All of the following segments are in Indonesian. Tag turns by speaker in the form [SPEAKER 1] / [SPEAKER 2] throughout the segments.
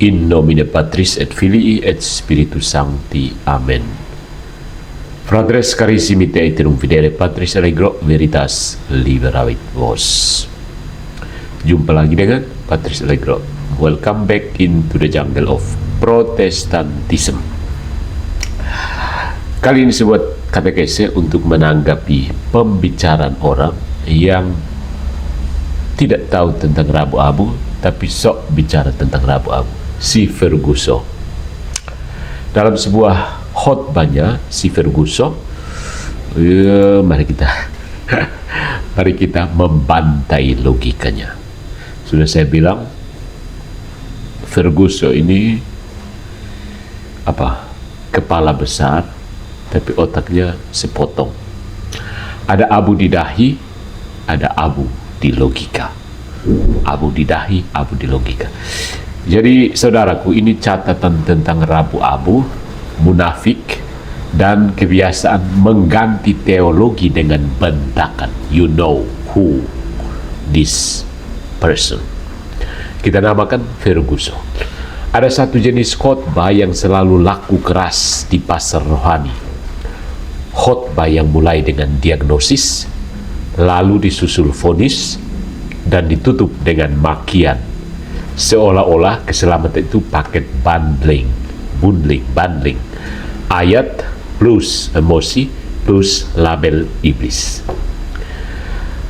[SPEAKER 1] In nomine Patris et Filii et Spiritus Sancti. Amen. Fratres carissimi te iterum fidere Patris Allegro Veritas liberavit vos. Jumpa lagi dengan Patris Allegro. Welcome back into the jungle of Protestantism. Kali ini sebuah katekese untuk menanggapi pembicaraan orang yang tidak tahu tentang Rabu-Abu, tapi sok bicara tentang Rabu-Abu. Si Ferguson. Dalam sebuah khotbahnya, si Ferguson, mari kita membantai logikanya. Sudah saya bilang, Ferguson ini kepala besar, tapi otaknya sepotong. Ada abu di dahi, ada abu di logika. Abu di dahi, abu di logika. Jadi saudaraku, ini catatan tentang Rabu-Abu, munafik, dan kebiasaan mengganti teologi dengan bentakan. You know who this person. Kita namakan Ferguson. Ada satu jenis khotbah yang selalu laku keras di pasar rohani. Khotbah yang mulai dengan diagnosis, lalu disusul vonis, dan ditutup dengan makian. Seolah-olah keselamatan itu paket bundling. Ayat plus emosi plus label iblis.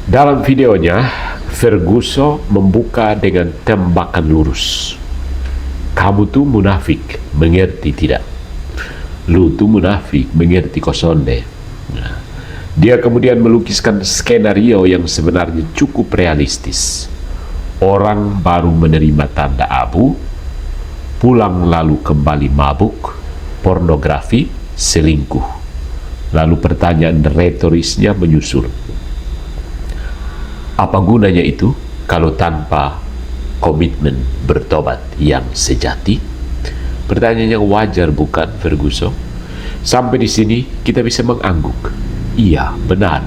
[SPEAKER 1] Dalam videonya, Ferguson membuka dengan tembakan lurus. Kamu tuh munafik, mengerti tidak? Lu tuh munafik, mengerti kosonde. Nah, dia kemudian melukiskan skenario yang sebenarnya cukup realistis. Orang baru menerima tanda abu, pulang lalu kembali mabuk, pornografi, selingkuh. Lalu pertanyaan retorisnya menyusul. Apa gunanya itu kalau tanpa komitmen bertobat yang sejati? Pertanyaan yang wajar, bukan, Ferguson? Sampai di sini kita bisa mengangguk. Iya, benar.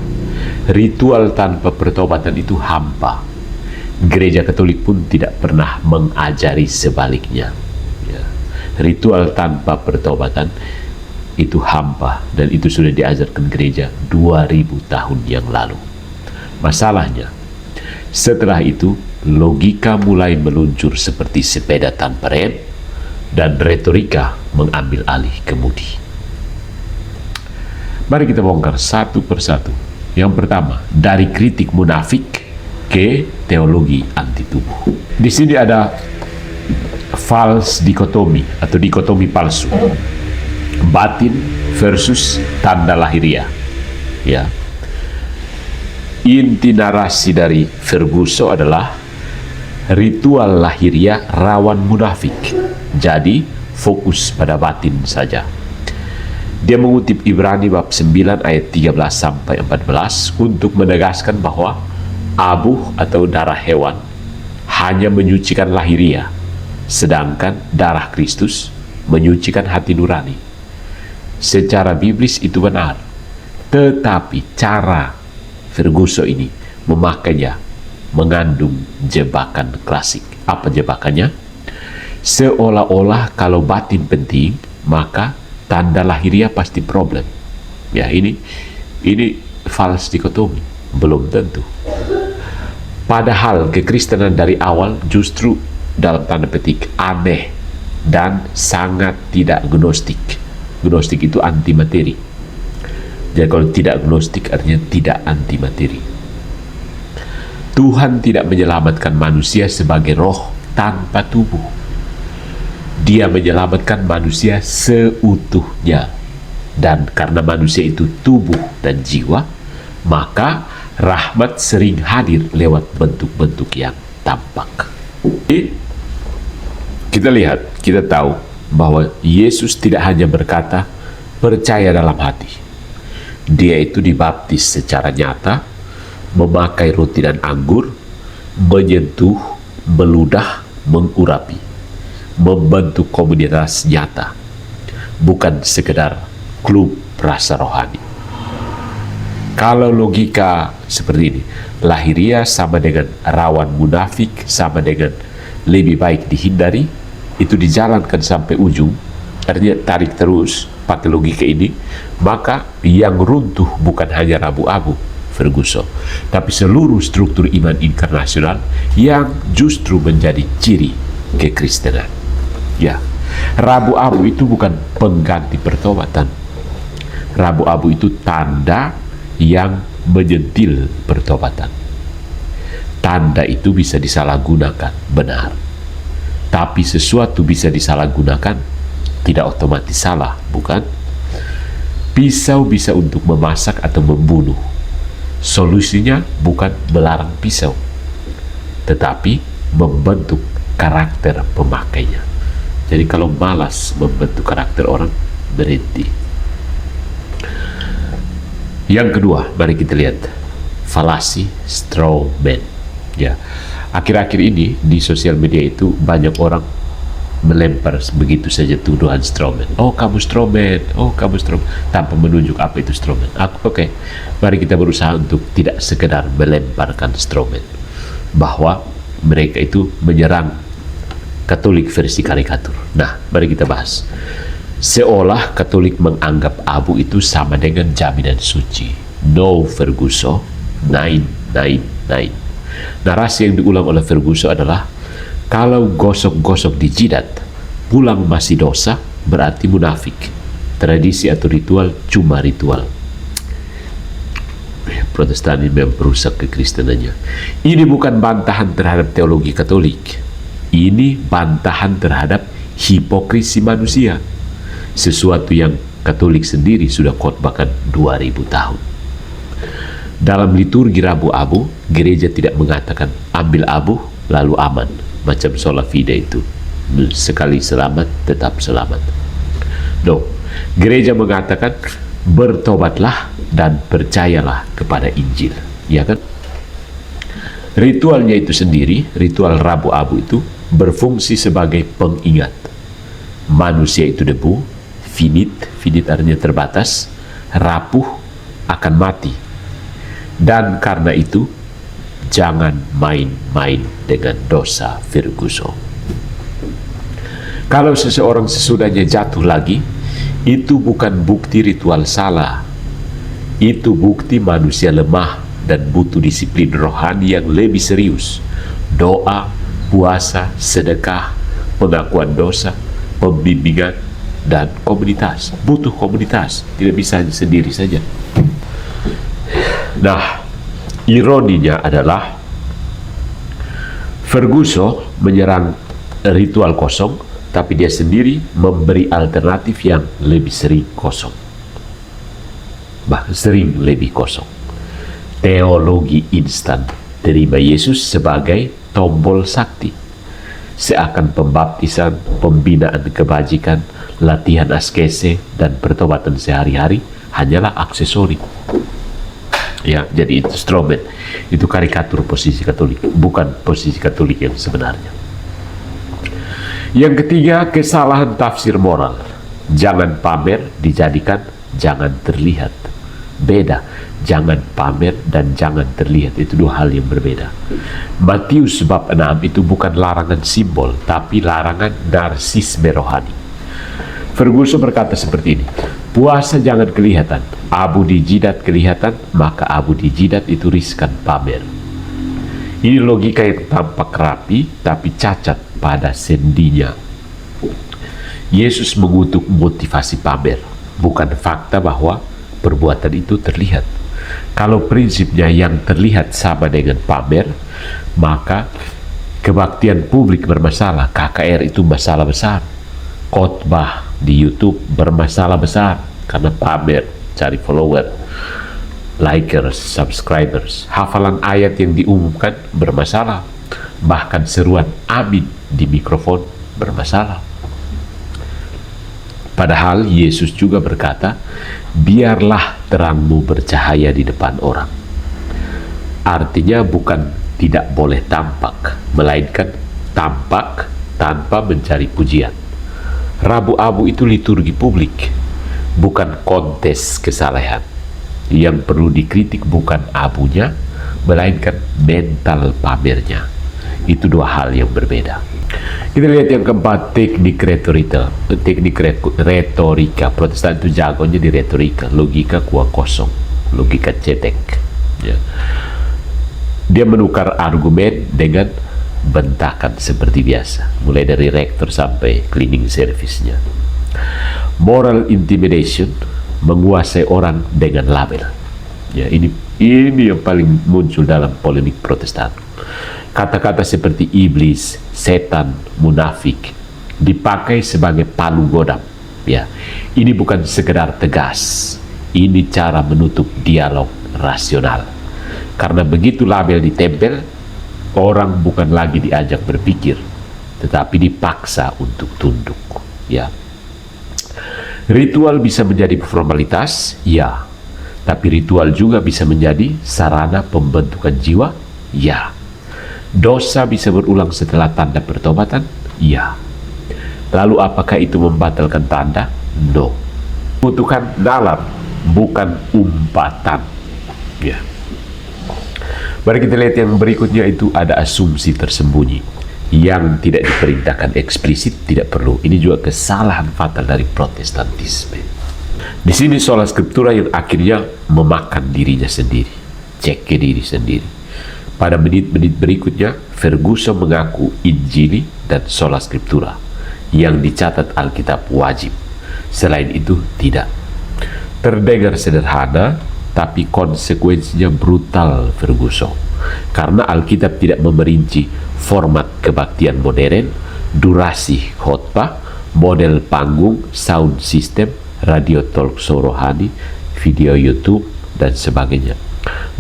[SPEAKER 1] Ritual tanpa pertobatan itu hampa. Gereja Katolik pun tidak pernah mengajari sebaliknya. Ya. Ritual tanpa pertobatan itu hampa, dan itu sudah diajarkan gereja 2000 tahun yang lalu. Masalahnya, setelah itu logika mulai meluncur seperti sepeda tanpa rem, dan retorika mengambil alih kemudi. Mari kita bongkar satu persatu. Yang pertama, dari kritik munafik ke teologi anti tubuh. Di sini ada false dikotomi atau dikotomi palsu. Batin versus tanda lahiriah. Ya. Inti narasi dari Ferguson adalah ritual lahiriah rawan munafik. Jadi fokus pada batin saja. Dia mengutip Ibrani bab 9 ayat 13 sampai 14 untuk menegaskan bahwa abu atau darah hewan hanya menyucikan lahiriah, sedangkan darah Kristus menyucikan hati nurani. Secara biblis itu benar, tetapi cara Ferguson ini memakainya mengandung jebakan klasik. Apa jebakannya? Seolah-olah kalau batin penting, maka tanda lahiriah pasti problem. Ya, ini false dikotomi. Belum tentu. Padahal kekristenan dari awal justru dalam tanda petik aneh dan sangat tidak gnostik. Gnostik itu anti materi. Jadi kalau tidak gnostik artinya tidak anti materi. Tuhan tidak menyelamatkan manusia sebagai roh tanpa tubuh. Dia menyelamatkan manusia seutuhnya. Dan karena manusia itu tubuh dan jiwa, maka rahmat sering hadir lewat bentuk-bentuk yang tampak. Kita lihat, kita tahu bahwa Yesus tidak hanya berkata, percaya dalam hati. Dia itu dibaptis secara nyata, memakai roti dan anggur, menyentuh, meludah, mengurapi, membentuk komunitas nyata, bukan sekedar klub rasa rohani. Kalau logika seperti ini, lahiriah sama dengan rawan munafik, sama dengan lebih baik dihindari, itu dijalankan sampai ujung, artinya tarik terus pakai logika ini, maka yang runtuh bukan hanya Rabu-Abu Ferguson, tapi seluruh struktur iman inkarnasional yang justru menjadi ciri kekristenan. Ya, Rabu-Abu itu bukan pengganti pertobatan. Rabu-Abu itu tanda yang menyentil pertobatan. Tanda itu bisa disalahgunakan, benar. Tapi sesuatu bisa disalahgunakan, tidak otomatis salah, bukan? Pisau bisa untuk memasak atau membunuh. Solusinya bukan melarang pisau, tetapi membentuk karakter pemakainya. Jadi kalau malas membentuk karakter orang, berhenti. Yang kedua, mari kita lihat falasi straw man. Ya, akhir-akhir ini di sosial media itu banyak orang melempar begitu saja tuduhan straw man. Oh, kamu straw man. Oh, kamu straw man, tanpa menunjuk apa itu straw man. Oke, mari kita berusaha untuk tidak sekedar melemparkan straw man, bahwa mereka itu menyerang Katolik versi karikatur. Nah, mari kita bahas. Seolah Katolik menganggap abu itu sama dengan jaminan suci. No, Ferguson, 999. Narasi yang diulang oleh Ferguson adalah, kalau gosok-gosok di jidat pulang masih dosa, berarti munafik. Tradisi atau ritual cuma ritual. Protestan ini merusak kekristenannya. Ini bukan bantahan terhadap teologi Katolik. Ini bantahan terhadap hipokrisi manusia. Sesuatu yang Katolik sendiri sudah khotbahkan 2000 tahun. Dalam liturgi Rabu-Abu, gereja tidak mengatakan ambil abu lalu aman, macam sola fide itu, sekali selamat tetap selamat. No, gereja mengatakan bertobatlah dan percayalah kepada Injil, ya kan? Ritualnya itu sendiri, ritual Rabu-Abu itu berfungsi sebagai pengingat. Manusia itu debu, finite artinya terbatas, rapuh, akan mati. Dan karena itu, jangan main-main dengan dosa, Ferguson. Kalau seseorang sesudahnya jatuh lagi, itu bukan bukti ritual salah. Itu bukti manusia lemah dan butuh disiplin rohani yang lebih serius. Doa, puasa, sedekah, pengakuan dosa, pembimbingan, dan komunitas. Butuh komunitas, tidak bisa sendiri saja. Nah, ironinya adalah Ferguson menyerang ritual kosong, tapi dia sendiri memberi alternatif yang lebih sering kosong, bahkan sering lebih kosong. Teologi instan, terima Yesus sebagai tombol sakti, seakan pembaptisan, pembinaan kebajikan, latihan askese, dan pertobatan sehari-hari hanyalah aksesori. Ya, jadi itu instrumen, itu karikatur posisi Katolik, bukan posisi Katolik yang sebenarnya. Yang ketiga, kesalahan tafsir moral. Jangan pamer dijadikan jangan terlihat. Beda, jangan pamer dan jangan terlihat, itu dua hal yang berbeda. Matius bab 6 itu bukan larangan simbol, tapi larangan narsisme rohani. Ferguson berkata seperti ini, puasa jangan kelihatan, abu di jidat kelihatan, maka abu di jidat itu riskan pamer. Ini logika yang tampak rapi, tapi cacat pada sendinya. Yesus mengutuk motivasi pamer, bukan fakta bahwa perbuatan itu terlihat. Kalau prinsipnya yang terlihat sama dengan pamer, maka kebaktian publik bermasalah, KKR itu masalah besar. Khotbah di YouTube bermasalah besar karena pamer, cari follower, likers, subscribers. Hafalan ayat yang diumumkan bermasalah. Bahkan seruan amin di mikrofon bermasalah. Padahal Yesus juga berkata, biarlah terangmu bercahaya di depan orang. Artinya bukan tidak boleh tampak, melainkan tampak tanpa mencari pujian. Rabu-Abu itu liturgi publik, bukan kontes kesalehan. Yang perlu dikritik bukan abunya, melainkan mental pamernya. Itu dua hal yang berbeda. Kita lihat yang keempat, teknik retorika. Teknik retorika. Protestan itu jagonya di retorika, logika kuah kosong, logika cetek. Ya. Dia menukar argumen dengan bentakan seperti biasa, mulai dari rektor sampai cleaning service-nya. Moral intimidation, menguasai orang dengan label. Ya, ini yang paling muncul dalam polemik Protestan. Kata-kata seperti iblis, setan, munafik dipakai sebagai palu godam. Ya, ini bukan sekedar tegas, ini cara menutup dialog rasional. Karena begitu label ditempel, orang bukan lagi diajak berpikir, tetapi dipaksa untuk tunduk. Ya, ritual bisa menjadi formalitas, ya, tapi ritual juga bisa menjadi sarana pembentukan jiwa, ya. Dosa bisa berulang setelah tanda pertobatan? Ya. Lalu apakah itu membatalkan tanda? No. Membutuhkan dalam, bukan umpatan. Ya. Mari kita lihat yang berikutnya, itu ada asumsi tersembunyi yang tidak diperintahkan eksplisit, tidak perlu. Ini juga kesalahan fatal dari Protestantisme. Di sini sola scriptura yang akhirnya memakan dirinya sendiri, cek ke diri sendiri. Pada menit-menit berikutnya, Ferguson mengaku Injili dan sola scriptura yang dicatat Alkitab wajib. Selain itu, tidak. Terdengar sederhana, tapi konsekuensinya brutal Ferguson. Karena Alkitab tidak memerinci format kebaktian modern, durasi khotbah, model panggung, sound system, radio talk show rohani, video YouTube, dan sebagainya.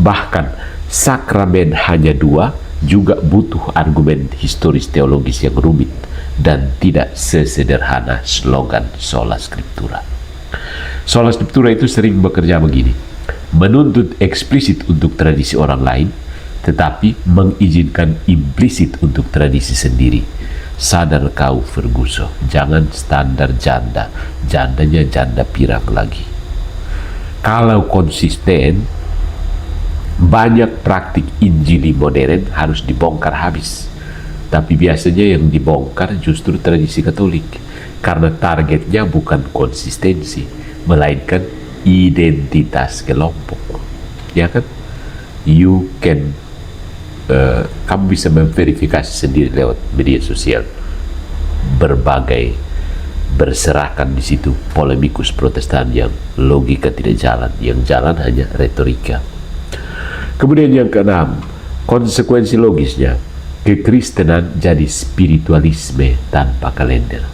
[SPEAKER 1] Bahkan sakramen hanya 2 juga butuh argumen historis teologis yang rumit dan tidak sesederhana slogan sola scriptura. Sola scriptura itu sering bekerja begini, menuntut eksplisit untuk tradisi orang lain, tetapi mengizinkan implisit untuk tradisi sendiri. Sadar kau Ferguson, jangan standar janda, jandanya janda pirang lagi. Kalau konsisten, banyak praktik Injili modern harus dibongkar habis. Tapi biasanya yang dibongkar justru tradisi Katolik, karena targetnya bukan konsistensi, melainkan identitas kelompok. Ya kan? You can kamu bisa memverifikasi sendiri lewat media sosial. Berbagai berserakan di situ polemikus Protestan yang logika tidak jalan, yang jalan hanya retorika. Kemudian yang keenam, konsekuensi logisnya, kekristenan jadi spiritualisme tanpa kalender.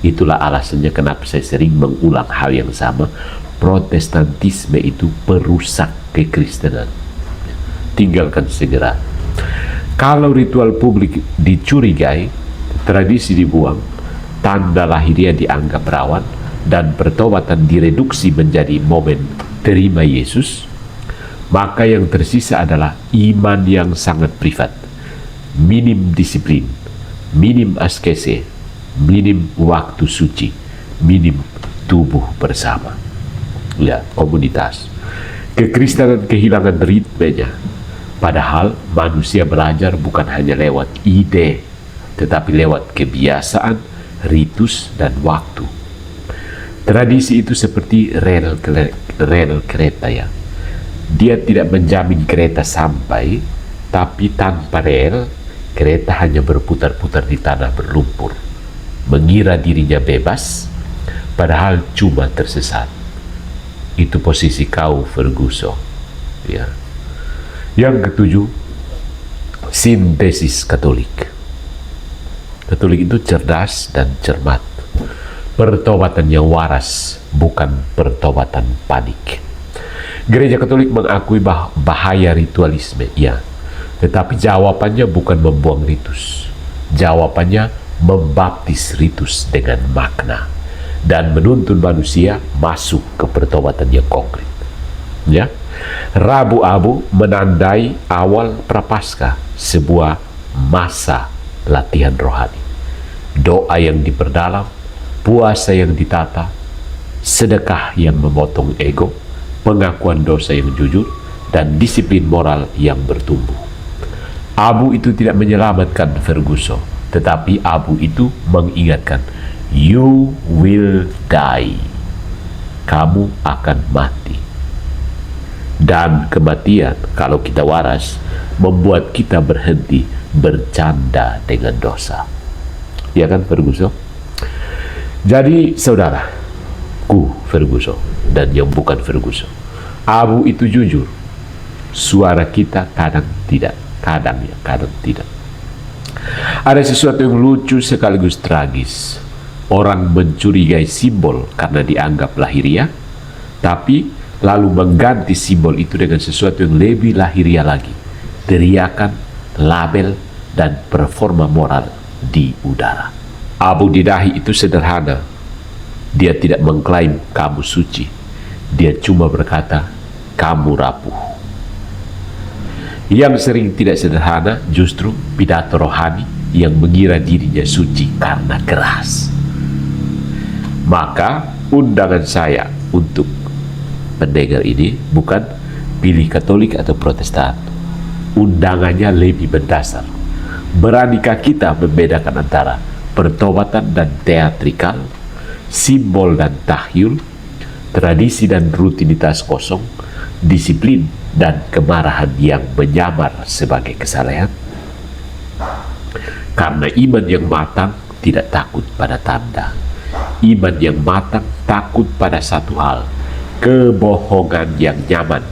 [SPEAKER 1] Itulah alasannya kenapa saya sering mengulang hal yang sama. Protestantisme itu perusak kekristenan. Tinggalkan segera. Kalau ritual publik dicurigai, tradisi dibuang, tanda lahiriah dianggap rawan, dan pertobatan direduksi menjadi momen terima Yesus, maka yang tersisa adalah iman yang sangat privat, minim disiplin, minim askese, minim waktu suci, minim tubuh bersama. Ya, komunitas. Kekristenan kehilangan ritmenya, padahal manusia belajar bukan hanya lewat ide, tetapi lewat kebiasaan, ritus, dan waktu. Tradisi itu seperti rel kereta, ya. Dia tidak menjamin kereta sampai, tapi tanpa rel, kereta hanya berputar-putar di tanah berlumpur, mengira dirinya bebas, padahal cuma tersesat. Itu posisi kau Ferguson. Ya. Yang ketujuh, sintesis Katolik. Katolik itu cerdas dan cermat. Pertobatan yang waras, bukan pertobatan panik. Gereja Katolik mengakui bahaya ritualisme, ya. Tetapi jawabannya bukan membuang ritus. Jawabannya membaptis ritus dengan makna dan menuntun manusia masuk ke pertobatan yang konkret. Ya. Rabu Abu menandai awal Prapaskah, sebuah masa latihan rohani. Doa yang diperdalam, puasa yang ditata, sedekah yang memotong ego, pengakuan dosa yang jujur, dan disiplin moral yang bertumbuh. Abu itu tidak menyelamatkan Ferguson, Tetapi abu itu mengingatkan, you will die. Kamu akan mati. Dan kematian, kalau kita waras, membuat kita berhenti bercanda dengan dosa. Ya kan, Ferguson? Jadi, saudaraku Ferguson dan yang bukan Ferguson, abu itu jujur. Suara kita kadang tidak, kadang tidak. Ada sesuatu yang lucu sekaligus tragis. Orang mencurigai simbol karena dianggap lahiriah, tapi lalu mengganti simbol itu dengan sesuatu yang lebih lahiriah lagi. Teriakan, label, dan performa moral di udara. Abu di dahi itu sederhana. Dia tidak mengklaim kamu suci. Dia cuma berkata, kamu rapuh. Yang sering tidak sederhana justru pidato rohani yang mengira dirinya suci karena keras. Maka undangan saya untuk pendengar ini bukan pilih Katolik atau Protestan. Undangannya lebih mendasar. Beranikah kita membedakan antara pertobatan dan teatrikal, simbol dan tahyul, tradisi dan rutinitas kosong, disiplin dan kemarahan yang menyamar sebagai kesalehan? Karena iman yang matang tidak takut pada tanda. Iman yang matang takut pada satu hal, kebohongan yang nyaman,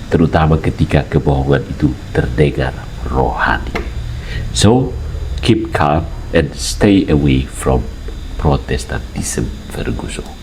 [SPEAKER 1] terutama ketika kebohongan itu terdengar rohani. So, keep calm and stay away from Protestantism, Ferguson.